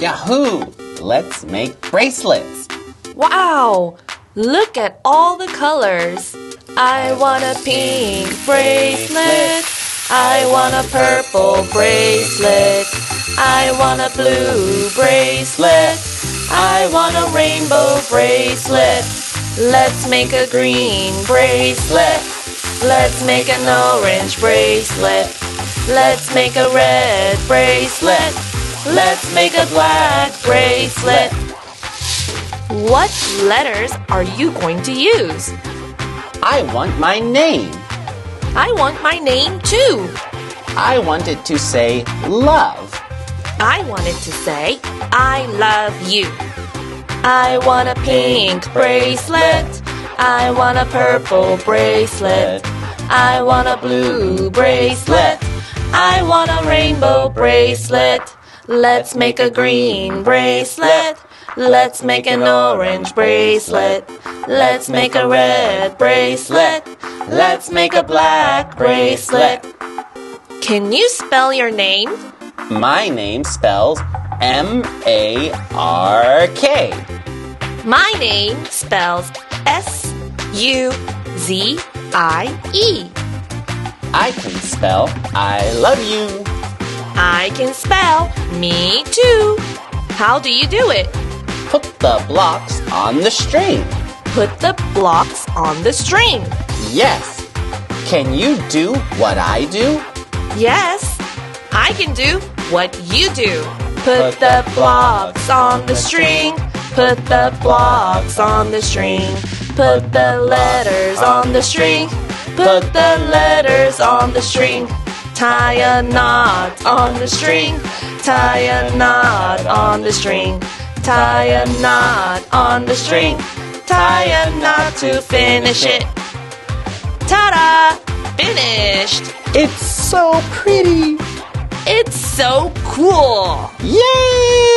Yahoo! Let's make bracelets. Wow! Look at all the colors. I want a pink bracelet. I want a purple bracelet. I want a blue bracelet. I want a rainbow bracelet. Let's make a green bracelet. Let's make an orange bracelet. Let's make a red bracelet. Let's make a black bracelet. What letters are you going to use? I want my name. I want my name too. I want it to say love. I want it to say, I love you. I want a pink bracelet. I want a purple bracelet. I want a blue bracelet. I want a rainbow bracelet. Let's make a green bracelet. Let's make an orange bracelet. Let's make a red bracelet. Let's make a black bracelet. Can you spell your name? My name spells M-A-R-K. My name spells S-U-Z-I-E. I can spell I love you. I can spell me too. How do you do it? Put the blocks on the string. Put the blocks on the string. Yes. Can you do what I do? Yes, I can do what you do. Put the blocks on the string. Put the blocks on the string. Put the letters on the string. Put the letters on the string. Tie a knot on the string. Tie a knot on the string. Tie a knot on the string. Tie a knot to finish it. Ta-da! Finished! It's so pretty. It's so cool! Yay!